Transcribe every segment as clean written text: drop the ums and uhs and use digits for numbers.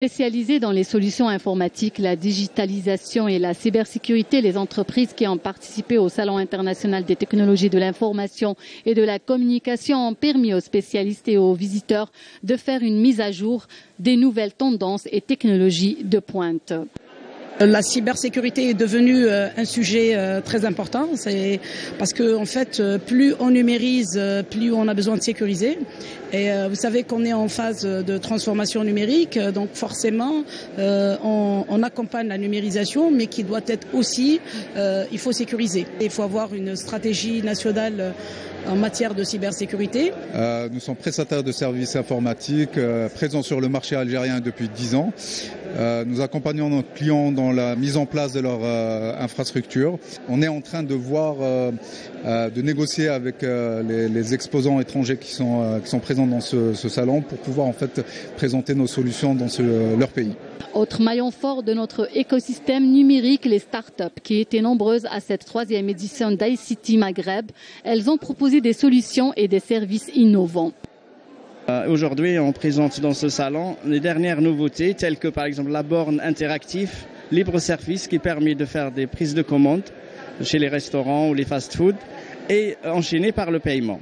Spécialisées dans les solutions informatiques, la digitalisation et la cybersécurité, les entreprises qui ont participé au Salon international des technologies de l'information et de la communication ont permis aux spécialistes et aux visiteurs de faire une mise à jour des nouvelles tendances et technologies de pointe. La cybersécurité est devenue un sujet très important. C'est parce que en fait, plus on numérise, plus on a besoin de sécuriser. Et vous savez qu'on est en phase de transformation numérique, donc forcément, on accompagne la numérisation, mais qui doit être aussi, il faut sécuriser. Il faut avoir une stratégie nationale en matière de cybersécurité. Nous sommes prestataires de services informatiques présents sur le marché algérien depuis 10 ans. Nous accompagnons nos clients dans la mise en place de leur infrastructure. On est en train de voir, de négocier avec les exposants étrangers qui sont présents dans ce salon pour pouvoir en fait présenter nos solutions dans leur pays. Autre maillon fort de notre écosystème numérique, les startups qui étaient nombreuses à cette 3e édition d'ICT Maghreb. Elles ont proposé des solutions et des services innovants. Aujourd'hui, on présente dans ce salon les dernières nouveautés telles que par exemple la borne interactive libre service qui permet de faire des prises de commandes chez les restaurants ou les fast-food et enchaîné par le paiement.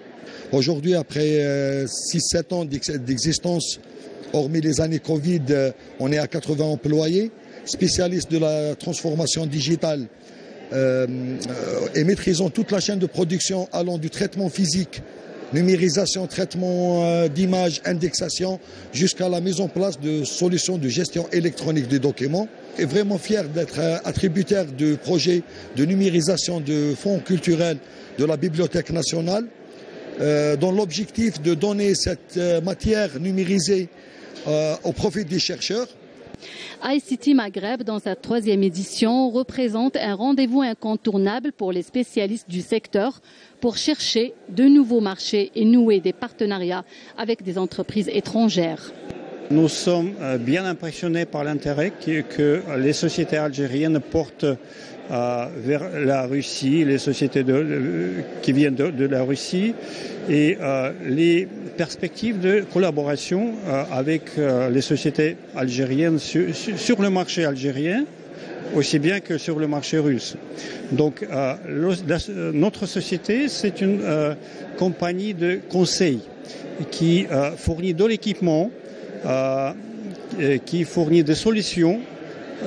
Aujourd'hui, après 6-7 ans d'existence, hormis les années Covid, on est à 80 employés, spécialistes de la transformation digitale et maîtrisant toute la chaîne de production allant du traitement physique, numérisation, traitement d'images, indexation, jusqu'à la mise en place de solutions de gestion électronique des documents. Et vraiment fier d'être attributaire de projets de numérisation de fonds culturels de la Bibliothèque nationale, dans l'objectif de donner cette matière numérisée au profit des chercheurs. ICT Maghreb, dans sa 3e édition, représente un rendez-vous incontournable pour les spécialistes du secteur pour chercher de nouveaux marchés et nouer des partenariats avec des entreprises étrangères. Nous sommes bien impressionnés par l'intérêt que les sociétés algériennes portent vers la Russie, les sociétés qui viennent de la Russie et les perspectives de collaboration avec les sociétés algériennes sur le marché algérien, aussi bien que sur le marché russe. Donc notre société, c'est une compagnie de conseil qui fournit de l'équipement, qui fournit des solutions,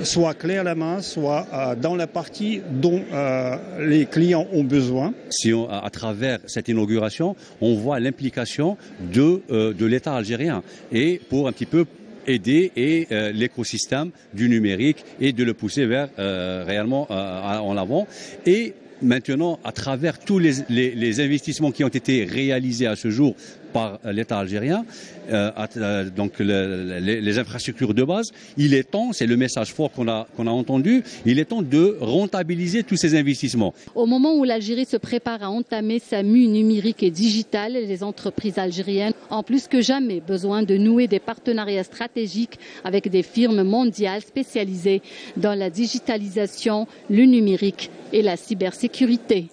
soit clé à la main, soit dans la partie dont les clients ont besoin. Si à travers cette inauguration, on voit l'implication de l'État algérien et pour un petit peu aider l'écosystème du numérique et de le pousser vers réellement en avant. Et maintenant, à travers tous les investissements qui ont été réalisés à ce jour par l'État algérien, donc les infrastructures de base, il est temps, c'est le message fort qu'on a entendu, il est temps de rentabiliser tous ces investissements. Au moment où l'Algérie se prépare à entamer sa mue numérique et digitale, les entreprises algériennes ont plus que jamais besoin de nouer des partenariats stratégiques avec des firmes mondiales spécialisées dans la digitalisation, le numérique et la cybersécurité.